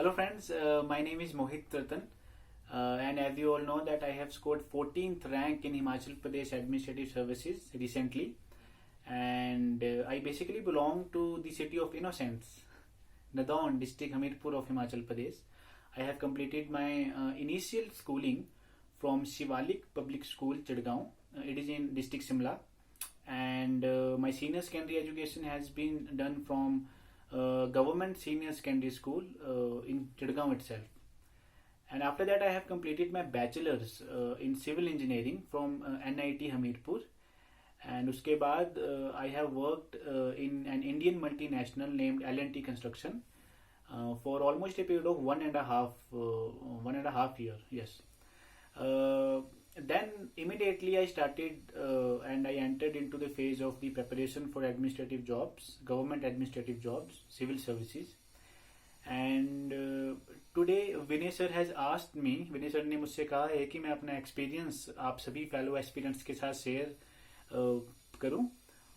Hello friends, my name is Mohit Ratan, and as you all know that I have scored 14th rank in Himachal Pradesh Administrative Services recently, and I basically belong to the city of Innocence, Nadaun district Hamirpur of Himachal Pradesh. I have completed my initial schooling from Shivalik Public School, Chidgaon. It is in district Simla, and my senior secondary education has been done from government senior secondary school in Chidgaon itself. And after that, I have completed my bachelor's in civil engineering from NIT Hamirpur. And uske baad, I have worked in an Indian multinational named L&T Construction for almost a period of 1.5 year. Yes. Then immediately I started and I entered into the phase of the preparation for administrative jobs, government administrative jobs, civil services. And today Vinay sir has asked me, Vinay sir ने मुझसे कहा है कि मैं अपना experience आप सभी fellow aspirants के साथ शेयर करूं,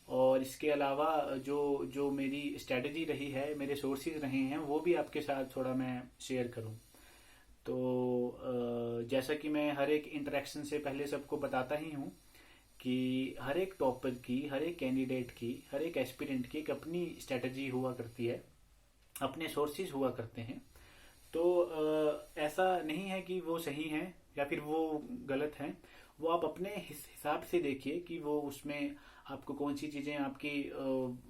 और इसके अलावा जो जो मेरी स्ट्रेटजी रही है, मेरे सोर्सेज रहे हैं, वो भी आपके साथ थोड़ा मैं शेयर करूं. तो जैसा कि मैं हर एक इंटरेक्शन से पहले सबको बताता ही हूँ कि हर एक टॉपर की, हर एक कैंडिडेट की, हर एक एस्पिरेंट की एक अपनी स्ट्रेटजी हुआ करती है, अपने सोर्सेज हुआ करते हैं. तो ऐसा नहीं है कि वो सही हैं या फिर वो गलत हैं. वो आप अपने हिसाब से देखिए कि वो उसमें आपको कौन सी चीज़ें आपकी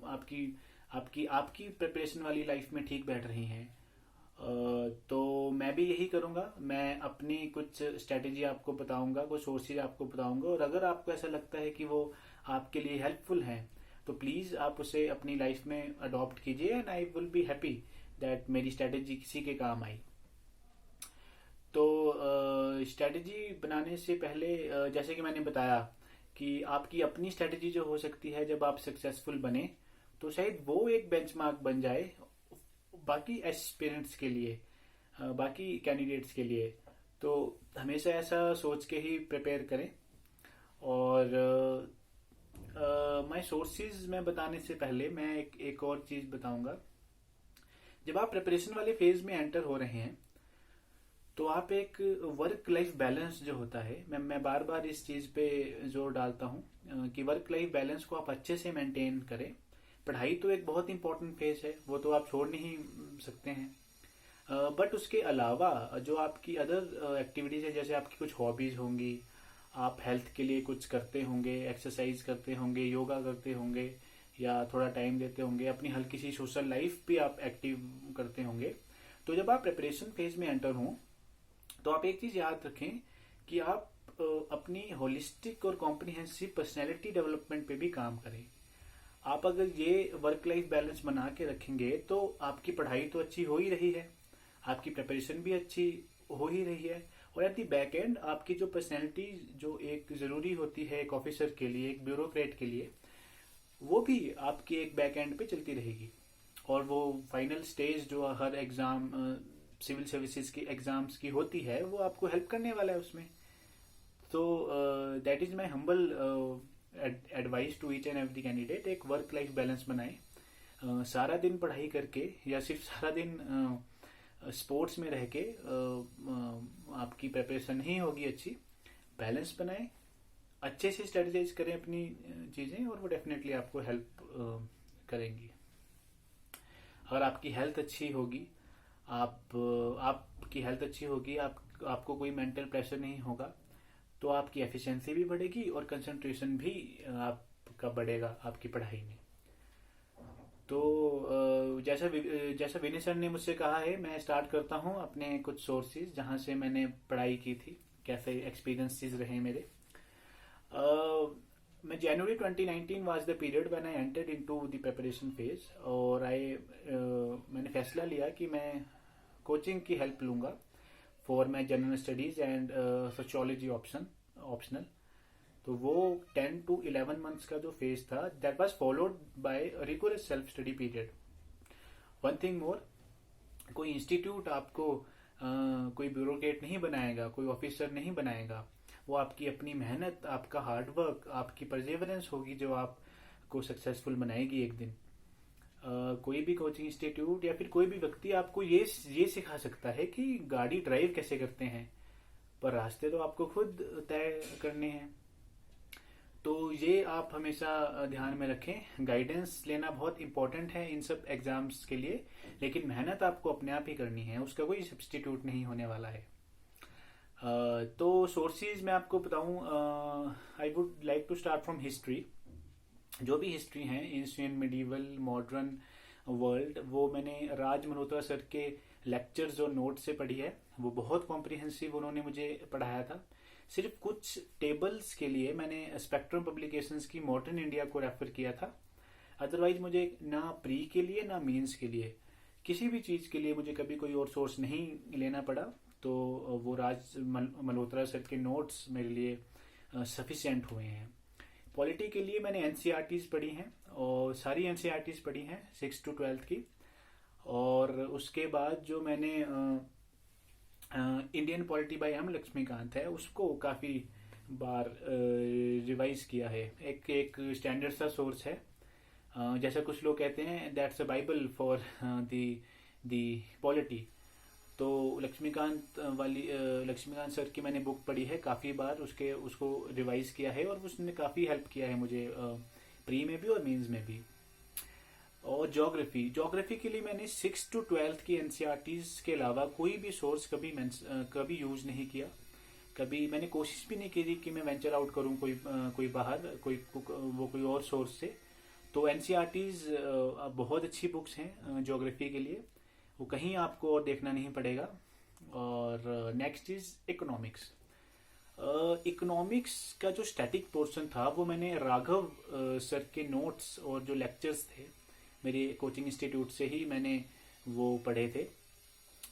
आपकी आपकी प्रिपरेशन वाली लाइफ में ठीक बैठ रही हैं. तो मैं भी यही करूंगा. मैं अपनी कुछ स्ट्रेटेजी आपको बताऊंगा, कुछ सोर्सेज आपको बताऊंगा, और अगर आपको ऐसा लगता है कि वो आपके लिए हेल्पफुल हैं तो प्लीज़ आप उसे अपनी लाइफ में अडॉप्ट कीजिए, and I will be happy that मेरी स्ट्रेटेजी किसी के काम आई. तो स्ट्रेटेजी बनाने से पहले जैसे कि मैंने बताया कि आपकी अपनी स्ट्रेटेजी जो हो सकती है, जब आप सक्सेसफुल बने तो शायद वो एक बेंचमार्क बन जाए बाकी एस्पिरेंट्स के लिए, बाकी कैंडिडेट्स के लिए. तो हमेशा ऐसा सोच के ही प्रिपेयर करें. और माय सोर्सेज में बताने से पहले मैं एक और चीज़ बताऊंगा. जब आप प्रिपरेशन वाले फेज में एंटर हो रहे हैं तो आप एक वर्क लाइफ बैलेंस जो होता है, मैं बार बार इस चीज़ पे जोर डालता हूँ कि वर्क लाइफ बैलेंस को आप अच्छे से मेंटेन करें. पढ़ाई तो एक बहुत इंपॉर्टेंट फेज है, वो तो आप छोड़ नहीं सकते हैं, बट उसके अलावा जो आपकी अदर एक्टिविटीज़ है, जैसे आपकी कुछ हॉबीज़ होंगी, आप हेल्थ के लिए कुछ करते होंगे, एक्सरसाइज करते होंगे, योगा करते होंगे, या थोड़ा टाइम देते होंगे, अपनी हल्की सी सोशल लाइफ भी आप एक्टिव करते होंगे. तो जब आप प्रिपरेशन फेज में एंटर हों तो आप एक चीज़ याद रखें कि आप अपनी होलिस्टिक और कॉम्प्रिहेंसिव पर्सनैलिटी डेवलपमेंट पे भी काम करें. आप अगर ये वर्क लाइफ बैलेंस बना के रखेंगे तो आपकी पढ़ाई तो अच्छी हो ही रही है, आपकी प्रिपरेशन भी अच्छी हो ही रही है, और एट दी बैक एंड आपकी जो पर्सनैलिटी जो एक ज़रूरी होती है एक ऑफिसर के लिए, एक ब्यूरोक्रेट के लिए, वो भी आपकी एक बैक एंड पे चलती रहेगी. और वो फाइनल स्टेज जो हर एग्ज़ाम सिविल सर्विसेज की एग्ज़ाम्स की होती है, वो आपको हेल्प करने वाला है उसमें. तो that is my humble advice to each and every candidate. एक वर्क लाइफ बैलेंस बनाएं. सारा दिन पढ़ाई करके या सिर्फ सारा दिन स्पोर्ट्स में रह के आपकी प्रिपरेशन नहीं होगी अच्छी. बैलेंस बनाएं, अच्छे से स्ट्रेटेजाइज करें अपनी चीज़ें, और वो डेफिनेटली आपको हेल्प करेंगी. अगर आपकी हेल्थ अच्छी होगी, आपकी हेल्थ अच्छी होगी, आपको कोई मेंटल प्रेशर नहीं होगा, तो आपकी एफिशिएंसी भी बढ़ेगी और कंसंट्रेशन भी आपका बढ़ेगा आपकी पढ़ाई में. तो जैसा विनय सर ने मुझसे कहा है, मैं स्टार्ट करता हूँ अपने कुछ सोर्सेज जहाँ से मैंने पढ़ाई की थी, कैसे एक्सपीरियंसेस रहे मेरे. मैं जनवरी 2019 was the period when I entered into the preparation phase, और मैंने फैसला लिया कि मैं कोचिंग की हेल्प लूँगा for my general studies and sociology optional. तो वो 10 to 11 मंथ्स का जो फेज था, that was followed by rigorous self study period. One thing more, कोई इंस्टीट्यूट आपको कोई ब्यूरोक्रेट नहीं बनाएगा, कोई ऑफिसर नहीं बनाएगा. वो आपकी अपनी मेहनत, आपका हार्डवर्क, आपकी परसेवरेंस होगी जो आपको सक्सेसफुल बनाएगी एक दिन. कोई भी कोचिंग इंस्टीट्यूट या फिर कोई भी व्यक्ति आपको ये सिखा सकता है कि गाड़ी ड्राइव कैसे करते हैं, पर रास्ते तो आपको खुद तय करने हैं। तो ये आप हमेशा ध्यान में रखें, गाइडेंस लेना बहुत इंपॉर्टेंट है इन सब एग्जाम्स के लिए, लेकिन मेहनत आपको अपने आप ही करनी है, उसका कोई सब्स्टिट्यूट नहीं होने वाला है। तो सोर्सेज मैं आपको बताऊं, I would like to start from history. जो भी हिस्ट्री है, एंशिएंट, मिडीवल, मॉडर्न वर्ल्ड, वो मैंने राज मल्होत्रा सर के लेक्चर्स और नोट से पढ़ी है। वो बहुत कॉम्प्रिहेंसिव उन्होंने मुझे पढ़ाया था। सिर्फ कुछ टेबल्स के लिए मैंने स्पेक्ट्रम पब्लिकेशंस की मॉडर्न इंडिया को रेफर किया था। अदरवाइज मुझे ना प्री के लिए ना मीन्स के लिए किसी भी चीज़ के लिए मुझे कभी कोई और सोर्स नहीं लेना पड़ा। तो वो राज मल्होत्रा सर के नोट्स मेरे लिए सफिशिएंट हुए हैं। पॉलिटी के लिए मैंने एनसीईआरटीज पढ़ी हैं, और सारी एनसीईआरटीज पढ़ी हैं 6 to 12 की। और उसके बाद जो मैंने Indian polity by M Lakshmikanth है, उसको काफ़ी बार रिवाइज किया है। एक स्टैंडर्ड सा सोर्स है। जैसा कुछ लोग कहते हैं that's a Bible for the polity. तो लक्ष्मीकांत सर की मैंने बुक पढ़ी है काफ़ी बार, उसको रिवाइज किया है, और उसने काफ़ी हेल्प किया है मुझे प्री में भी और मीन्स में भी। और ज्योग्राफी के लिए मैंने 6 to 12 की एनसीईआरटीज के अलावा कोई भी सोर्स कभी यूज नहीं किया। कभी मैंने कोशिश भी नहीं की कि मैं वेंचर आउट करूं कोई बाहर कोई और सोर्स से। तो एनसीईआरटीज बहुत अच्छी बुक्स हैं ज्योग्राफी के लिए, वो कहीं आपको और देखना नहीं पड़ेगा। और नेक्स्ट इज इकोनॉमिक्स। इकोनॉमिक्स का जो स्टैटिक पोर्शन था वो मैंने राघव सर के नोट्स और जो लेक्चर्स थे मेरे कोचिंग इंस्टीट्यूट से ही मैंने वो पढ़े थे।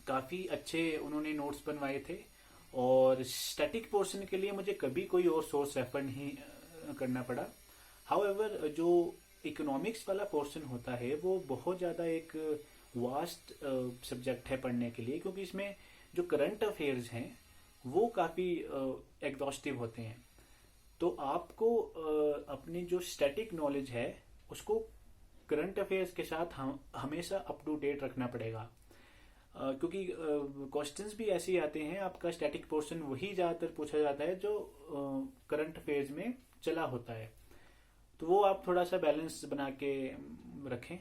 काफ़ी अच्छे उन्होंने नोट्स बनवाए थे, और स्टैटिक पोर्शन के लिए मुझे कभी कोई और सोर्स रेफर नहीं करना पड़ा। हाउएवर जो इकोनॉमिक्स वाला पोर्शन होता है वो बहुत ज़्यादा एक वास्ट सब्जेक्ट है पढ़ने के लिए, क्योंकि इसमें जो करंट अफेयर्स हैं वो काफ़ी एग्जॉस्टिव होते हैं। तो आपको अपनी जो स्टैटिक नॉलेज है उसको करंट अफेयर्स के साथ हमेशा अप टू डेट रखना पड़ेगा, क्योंकि क्वेश्चंस भी ऐसे ही आते हैं। आपका स्टैटिक पोर्शन वही ज़्यादातर पूछा जाता है जो करंट अफेयर्स में चला होता है, तो वो आप थोड़ा सा बैलेंस बना के रखें।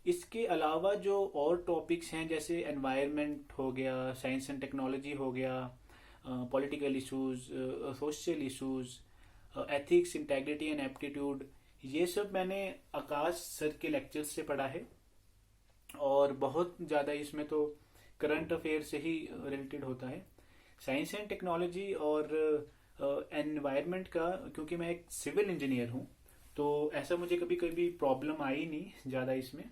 इसके अलावा जो और टॉपिक्स हैं जैसे एनवायरनमेंट हो गया, साइंस एंड टेक्नोलॉजी हो गया, political issues, social issues, ethics, integrity and aptitude, ये सब मैंने आकाश सर के लेक्चर से पढ़ा है। और बहुत ज़्यादा इसमें तो करंट अफेयर से ही रिलेटेड होता है। साइंस एंड टेक्नोलॉजी और एनवायरनमेंट का, क्योंकि मैं एक सिविल इंजीनियर हूँ, तो ऐसा मुझे कभी कभी प्रॉब्लम आई नहीं ज़्यादा इसमें।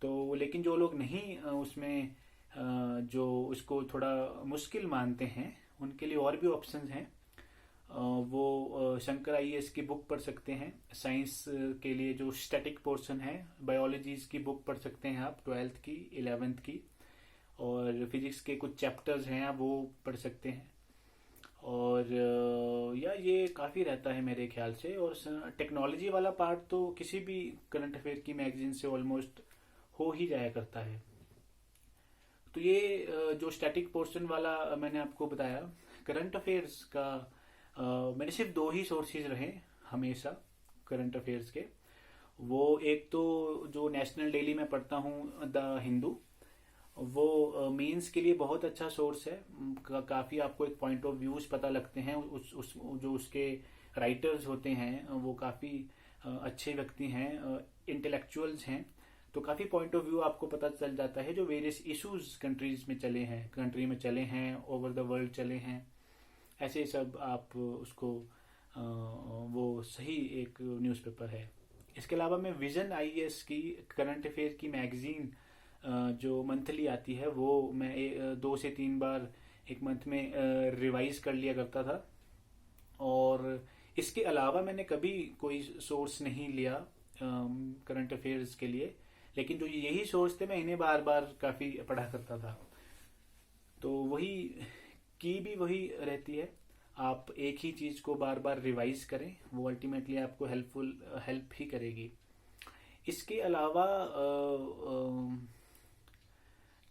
तो लेकिन जो लोग नहीं उसमें जो उसको थोड़ा मुश्किल मानते हैं, उनके लिए और भी ऑप्शंस हैं। वो शंकर आईएएस की बुक पढ़ सकते हैं। साइंस के लिए जो स्टैटिक पोर्शन है, बायोलॉजीज की बुक पढ़ सकते हैं आप 12th की, 11th की। और फिजिक्स के कुछ चैप्टर्स हैं वो पढ़ सकते हैं। और ये काफ़ी रहता है मेरे ख्याल से। और टेक्नोलॉजी वाला पार्ट तो किसी भी करंट अफेयर की मैगजीन से ऑलमोस्ट हो ही जाया करता है। तो ये जो स्टैटिक पोर्शन वाला मैंने आपको बताया। करंट अफेयर्स का मेरे सिर्फ 2 ही सोर्सेज रहे हमेशा करंट अफेयर्स के। वो एक तो जो नेशनल डेली में पढ़ता हूँ, द हिंदू, वो मीन्स के लिए बहुत अच्छा सोर्स है। काफ़ी आपको एक पॉइंट ऑफ व्यूज पता लगते हैं। जो उसके राइटर्स होते हैं वो काफ़ी अच्छे व्यक्ति हैं, इंटेलेक्चुअल्स हैं, तो काफ़ी पॉइंट ऑफ व्यू आपको पता चल जाता है जो वेरियस इश्यूज कंट्री में चले हैं, ओवर द वर्ल्ड चले हैं। ऐसे सब आप उसको वो सही एक न्यूज़पेपर है। इसके अलावा मैं विजन आईएएस की करंट अफेयर की मैगजीन जो मंथली आती है वो मैं 2 से 3 बार एक मंथ में रिवाइज कर लिया करता था। और इसके अलावा मैंने कभी कोई सोर्स नहीं लिया करंट अफेयर्स के लिए, लेकिन जो यही सोर्स थे मैं इन्हें बार बार काफ़ी पढ़ा करता था। तो वही की भी वही रहती है, आप एक ही चीज़ को बार बार रिवाइज करें, वो अल्टीमेटली आपको हेल्प ही करेगी। इसके अलावा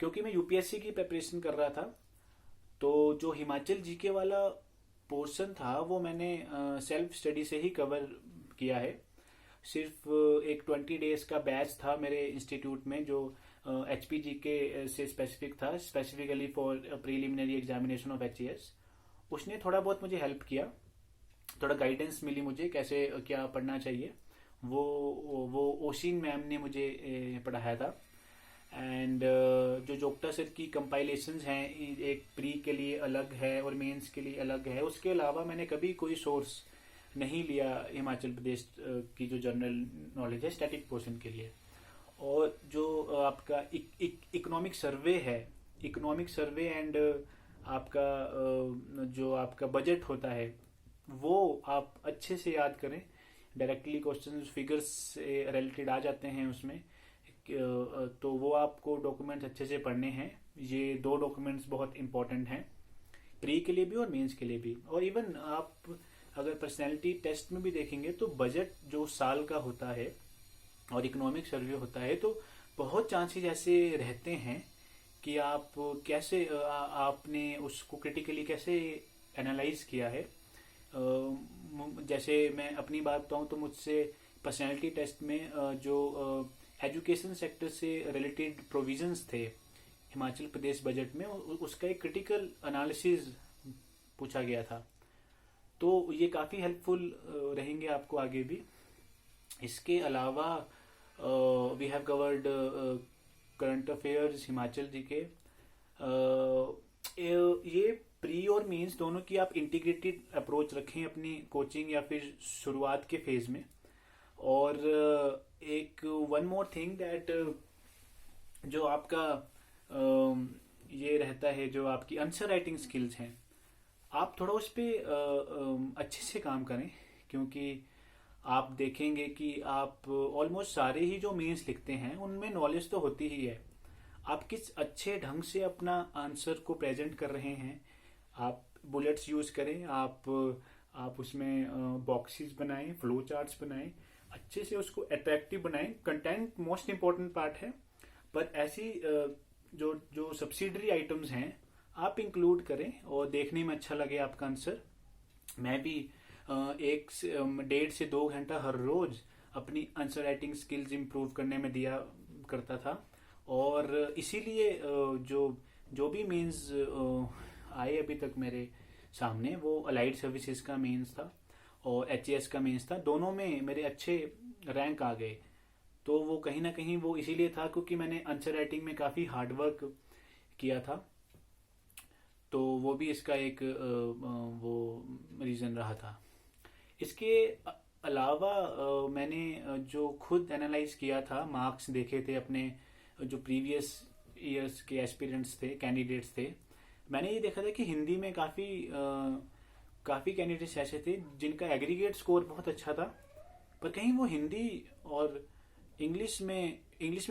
क्योंकि मैं यूपीएससी की प्रिपरेशन कर रहा था, तो जो हिमाचल जीके वाला पोर्शन था वो मैंने सेल्फ स्टडी से ही कवर किया है। सिर्फ एक 20 डेज का बैच था मेरे इंस्टीट्यूट में जो एचपीजी के से स्पेसिफिक था, specifically for preliminary examination of HES. उसने थोड़ा बहुत मुझे हेल्प किया, थोड़ा गाइडेंस मिली मुझे कैसे क्या पढ़ना चाहिए। वो वो ओशिन मैम ने मुझे पढ़ाया था। एंड जो जोगटा सर की कंपाइलेशंस हैं, एक प्री के लिए अलग है और मेंस के लिए अलग है। उसके अलावा मैंने कभी कोई सोर्स नहीं लिया हिमाचल प्रदेश की जो जनरल नॉलेज है स्टैटिक पोर्शन के लिए। और जो आपका इकोनॉमिक सर्वे है, इकोनॉमिक सर्वे एंड आपका जो आपका बजट होता है वो आप अच्छे से याद करें। डायरेक्टली क्वेश्चन फिगर्स से रिलेटेड आ जाते हैं उसमें, तो वो आपको डॉक्यूमेंट्स अच्छे से पढ़ने हैं। ये दो डॉक्यूमेंट्स बहुत इंपॉर्टेंट हैं, प्री के लिए भी और मेंस के लिए भी। और इवन आप अगर पर्सनैलिटी टेस्ट में भी देखेंगे तो बजट जो साल का होता है और इकोनॉमिक सर्वे होता है, तो बहुत चांसेस ऐसे रहते हैं कि आप कैसे आपने उसको क्रिटिकली कैसे एनालाइज किया है। जैसे मैं अपनी बात बताऊं तो मुझसे पर्सनैलिटी टेस्ट में जो एजुकेशन सेक्टर से रिलेटेड प्रोविजंस थे हिमाचल प्रदेश बजट में, उसका एक क्रिटिकल एनालिसिस पूछा गया था। तो ये काफ़ी हेल्पफुल रहेंगे आपको आगे भी। इसके अलावा we have covered current affairs Himachal जी के। ये प्री और मींस दोनों की आप इंटीग्रेटेड अप्रोच रखें अपनी कोचिंग या फिर शुरुआत के फेज में। और एक वन मोर थिंग दैट जो आपका ये रहता है, जो आपकी आंसर राइटिंग स्किल्स हैं, आप थोड़ा उस पर अच्छे से काम करें। क्योंकि आप देखेंगे कि आप ऑलमोस्ट सारे ही जो मेंस लिखते हैं उनमें नॉलेज तो होती ही है, आप किस अच्छे ढंग से अपना आंसर को प्रेजेंट कर रहे हैं। आप बुलेट्स यूज करें, आप उसमें बॉक्सेस बनाएं, फ्लो चार्ट्स बनाएं, अच्छे से उसको अट्रैक्टिव बनाएं। कंटेंट मोस्ट इंपॉर्टेंट पार्ट है, पर ऐसी जो जो सब्सिडरी आइटम्स हैं आप इंक्लूड करें और देखने में अच्छा लगे आपका आंसर। मैं भी 1.5 से 2 घंटा हर रोज अपनी आंसर राइटिंग स्किल्स इंप्रूव करने में दिया करता था। और इसीलिए जो जो भी मीन्स आए अभी तक मेरे सामने, वो अलाइड सर्विसेज का मीन्स था और एचएएस का मीन्स था, दोनों में मेरे अच्छे रैंक आ गए। तो वो कहीं ना कहीं वो इसीलिए था क्योंकि मैंने आंसर राइटिंग में काफ़ी हार्डवर्क किया था। तो वो भी इसका एक वो रीज़न रहा था। इसके अलावा मैंने जो खुद एनालाइज किया था, मार्क्स देखे थे अपने जो प्रीवियस ईयर्स के एस्पिरेंट्स थे, कैंडिडेट्स थे। मैंने ये देखा था कि हिंदी में काफ़ी कैंडिडेट्स ऐसे थे जिनका एग्रीगेट स्कोर बहुत अच्छा था, पर कहीं वो हिंदी और इंग्लिश में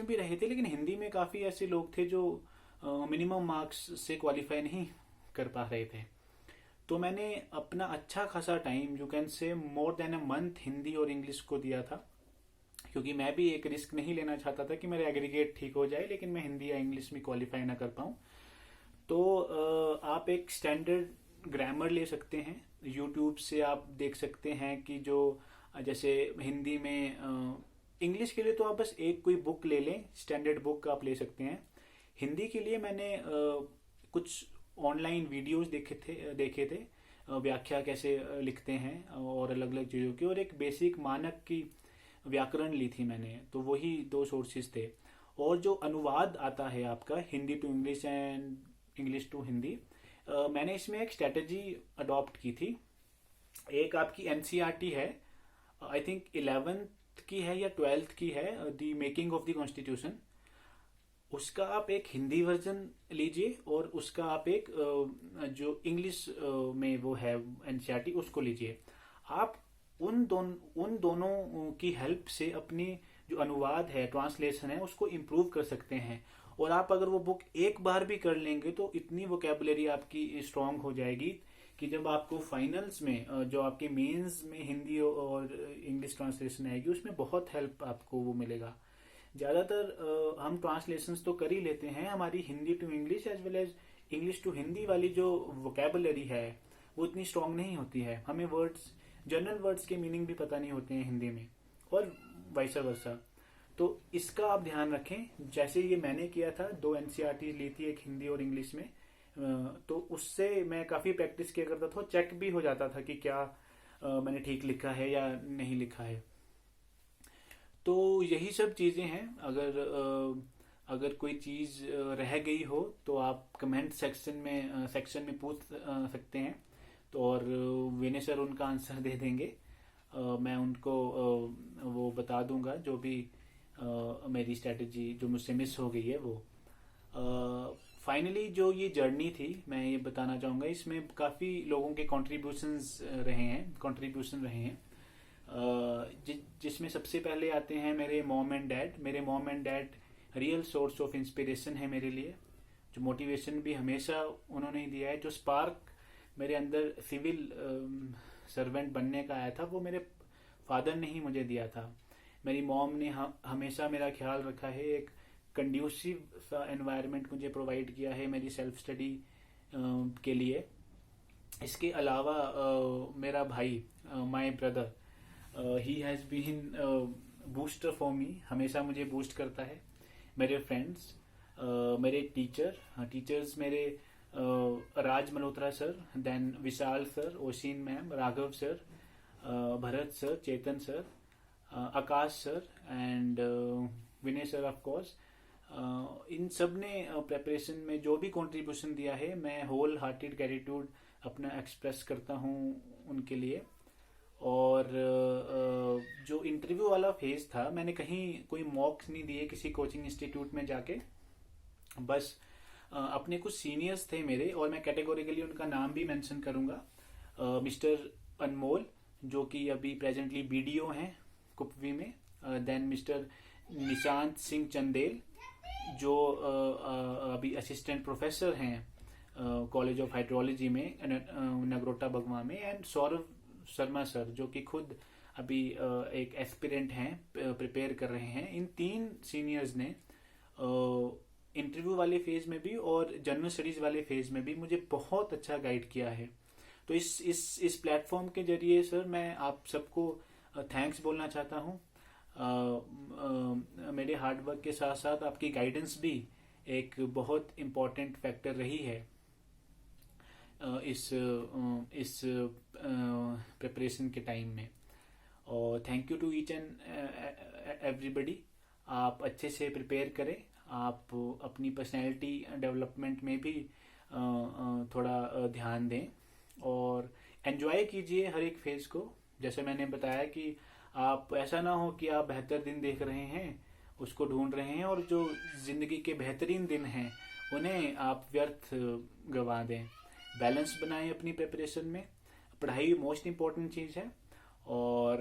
भी रहे थे, लेकिन हिंदी में काफ़ी ऐसे लोग थे जो मिनिमम मार्क्स से क्वालिफाई नहीं कर पा रहे थे। तो मैंने अपना अच्छा खासा time, you can say more than a month, Hindi और इंग्लिश को दिया था। क्योंकि मैं भी एक रिस्क नहीं लेना चाहता था कि मेरा एग्रीगेट ठीक हो जाए लेकिन मैं हिंदी या इंग्लिश में क्वालिफाई ना कर पाऊँ। तो आप एक स्टैंडर्ड ग्रामर ले सकते हैं, यूट्यूब से आप देख सकते हैं कि जो जैसे हिंदी में, इंग्लिश के लिए तो आप बस एक कोई बुक ले लें, स्टैंडर्ड बुक आप ले सकते हैं। हिंदी के लिए मैंने कुछ ऑनलाइन वीडियोस देखे थे व्याख्या कैसे लिखते हैं और अलग अलग चीज़ों की, और एक बेसिक मानक की व्याकरण ली थी मैंने। तो वही 2 सोर्सेज थे। और जो अनुवाद आता है आपका Hindi to English and English to Hindi, मैंने इसमें एक स्ट्रेटजी अडॉप्ट की थी। एक आपकी एनसीईआरटी है, आई थिंक 11th की है या 12th की है, the making of the constitution. उसका आप एक हिंदी वर्जन लीजिए और उसका आप एक जो इंग्लिश में वो है एनसीईआरटी, उसको लीजिए। आप उन दोनों की हेल्प से अपनी जो अनुवाद है, ट्रांसलेशन है, उसको इम्प्रूव कर सकते हैं। और आप अगर वो बुक एक बार भी कर लेंगे तो इतनी वोकेबुलरी आपकी स्ट्रांग हो जाएगी कि जब आपको फाइनल्स में जो आपके मेंस में हिंदी और इंग्लिश ट्रांसलेशन आएगी उसमें बहुत हेल्प आपको वो मिलेगा। ज़्यादातर हम ट्रांसलेशंस तो कर ही लेते हैं, हमारी Hindi to English as well as English to Hindi वाली जो वोकेबुलरी है वो इतनी स्ट्रांग नहीं होती है। हमें वर्ड्स, जनरल वर्ड्स के मीनिंग भी पता नहीं होते हैं हिंदी में, और वाइस वर्सा। तो इसका आप ध्यान रखें। जैसे ये मैंने किया था, 2 एनसीईआरटी ली थी, एक हिंदी और इंग्लिश में, तो उससे मैं काफ़ी प्रैक्टिस किया करता था, चेक भी हो जाता था कि क्या मैंने ठीक लिखा है या नहीं लिखा है। तो यही सब चीज़ें हैं। अगर कोई चीज़ रह गई हो तो आप कमेंट सेक्शन में पूछ सकते हैं, तो और विनय सर उनका आंसर दे देंगे। मैं उनको वो बता दूंगा जो भी मेरी स्ट्रेटजी जो मुझसे मिस हो गई है वो। फाइनली जो ये जर्नी थी, मैं ये बताना चाहूँगा, इसमें काफ़ी लोगों के कंट्रीब्यूशन रहे हैं। जिसमें सबसे पहले आते हैं मेरे मॉम एंड डैड। मेरे mom and dad real source of inspiration है मेरे लिए, जो मोटिवेशन भी हमेशा उन्होंने ही दिया है। जो स्पार्क मेरे अंदर सिविल सर्वेंट बनने का आया था वो मेरे फादर ने ही मुझे दिया था। मेरी मॉम ने हमेशा मेरा ख्याल रखा है, एक कंड्यूसिव सा एनवायरनमेंट मुझे प्रोवाइड किया है मेरी सेल्फ स्टडी के लिए। इसके अलावा मेरा भाई, my brother, he has been booster for me, हमेशा मुझे बूस्ट करता है। मेरे फ्रेंड्स, मेरे टीचर्स मेरे Raj Malhotra sir, then Vishal sir, Oshin ma'am, Raghav sir, Bharat sir, Chetan sir, Akash sir and Vinay sir of course. इन सब ने प्रेपरेशन में जो भी कंट्रीब्यूशन दिया है, मैं होल हार्टेड ग्रेटिट्यूड अपना एक्सप्रेस करता हूँ उनके लिए। और जो इंटरव्यू वाला फेज था, मैंने कहीं कोई मॉक्स नहीं दिए किसी कोचिंग इंस्टीट्यूट में जाके, बस अपने कुछ सीनियर्स थे मेरे, और मैं कैटेगोरिकली उनका नाम भी मेंशन करूंगा। मिस्टर अनमोल, जो कि अभी प्रेजेंटली बीडीओ हैं कुपवी में, देन मिस्टर निशांत सिंह चंदेल, जो अभी असिस्टेंट प्रोफेसर हैं कॉलेज ऑफ हाइड्रोलॉजी में नगरोटा बगवा में, एंड सौरभ शर्मा सर, जो कि खुद अभी एक एस्पिरेंट हैं, प्रिपेयर कर रहे हैं। इन 3 सीनियर्स ने इंटरव्यू वाले फेज में भी और जनरल स्टडीज वाले फेज में भी मुझे बहुत अच्छा गाइड किया है। तो इस प्लेटफॉर्म के जरिए सर मैं आप सबको थैंक्स बोलना चाहता हूँ। मेरे हार्डवर्क के साथ साथ आपकी गाइडेंस भी एक बहुत इम्पोर्टेंट फैक्टर रही है इस प्रिपरेशन के टाइम में। और thank you to each and everybody. आप अच्छे से प्रिपेयर करें, आप अपनी पर्सनैलिटी डेवलपमेंट में भी थोड़ा ध्यान दें, और एंजॉय कीजिए हर एक फेज को। जैसे मैंने बताया कि आप ऐसा ना हो कि आप बेहतर दिन देख रहे हैं, उसको ढूंढ रहे हैं, और जो जिंदगी के बेहतरीन दिन हैं उन्हें आप व्यर्थ गंवा दें। बैलेंस बनाएं अपनी प्रिपरेशन में। पढ़ाई मोस्ट इम्पोर्टेंट चीज़ है, और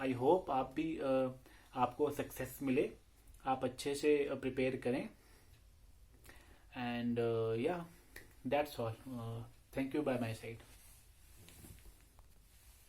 आई होप आप भी आपको सक्सेस मिले, आप अच्छे से प्रिपेयर करें। एंड या that's all. Thank you by my side.